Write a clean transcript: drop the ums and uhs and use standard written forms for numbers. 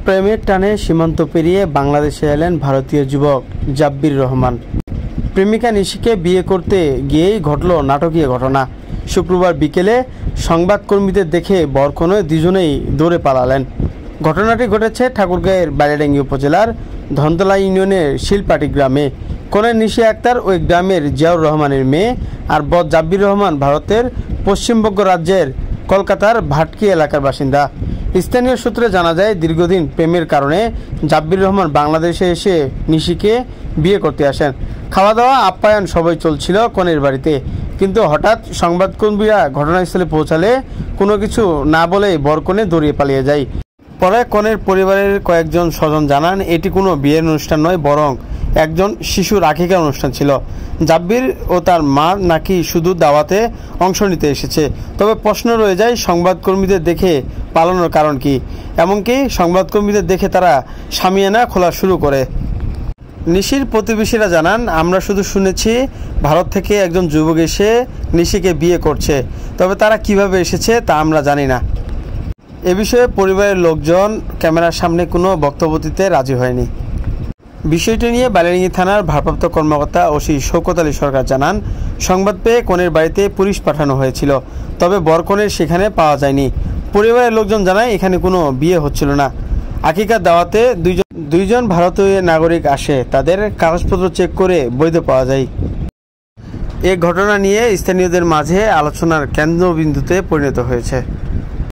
প্রেমের টানে সীমান্ত পেরিয়ে বাংলাদেশে এলেন ভারতীয় যুবক জাব্বির রহমান। প্রেমিকা নিশিকে বিয়ে করতে গিয়েই ঘটল নাটকীয় ঘটনা। শুক্রবার বিকেলে সংবাদকর্মীদের দেখে বরকনে দুজনেই দৌড়ে পালালেন। ঘটনাটি ঘটেছে ঠাকুরগাঁয়ের বাইরাডাঙ্গি উপজেলার ধনতলা ইউনিয়নের শিলপাটি গ্রামে। কনে নিশি আক্তার ওই গ্রামের জিয়াউর রহমানের মেয়ে, আর বর জাব্বির রহমান ভারতের পশ্চিমবঙ্গ রাজ্যের কলকাতার ভাটকি এলাকার বাসিন্দা। স্থানীয় সূত্রে জানা যায়, দীর্ঘদিন প্রেমের কারণে জাব্বির রহমান বাংলাদেশে এসে নিশিকে বিয়ে করতে আসেন। খাওয়া দাওয়া আপ্যায়ন সবই চলছিল কনের বাড়িতে, কিন্তু হঠাৎ সংবাদকর্মীরা ঘটনাস্থলে পৌঁছালে কোনো কিছু না বলেই বরকনে দৌড়িয়ে পালিয়ে যায়। পরে কনের পরিবারের কয়েকজন স্বজন জানান, এটি কোনো বিয়ের অনুষ্ঠান নয়, বরং একজন শিশুর আকিকা অনুষ্ঠান ছিল। জাব্বির ও তার মা নাকি শুধু দাওয়াতে অংশ নিতে এসেছে। তবে প্রশ্ন রয়ে যায়, সংবাদকর্মীদের দেখে পালানোর কারণ কি? এমনকি সংবাদকর্মীদের দেখে তারা শামিয়ানা খোলা শুরু করে। নিশির প্রতিবেশীরা জানান, আমরা শুধু শুনেছি ভারত থেকে একজন যুবক এসে নিশিকে বিয়ে করছে, তবে তারা কিভাবে এসেছে তা আমরা জানি না। এ বিষয়ে পরিবারের লোকজন ক্যামেরার সামনে কোনো বক্তব্য দিতে রাজি হয়নি। বিষয়টি নিয়ে বাইরাডাঙ্গি থানার ভারপ্রাপ্ত কর্মকর্তা ওসি শওকত আলী সরকার জানান, সংবাদ পেয়ে কনের বাড়িতে পুলিশ পাঠানো হয়েছিল, তবে বরকনের সেখানে পাওয়া যায়নি। পরিবারের লোকজন জানায়, এখানে কোনো বিয়ে হচ্ছিল না। আকিকার দাওয়াতে দুইজন ভারতীয় নাগরিক আসে, তাদের কাগজপত্র চেক করে বৈধ পাওয়া যায়। এ ঘটনা নিয়ে স্থানীয়দের মাঝে আলোচনার কেন্দ্রবিন্দুতে পরিণত হয়েছে।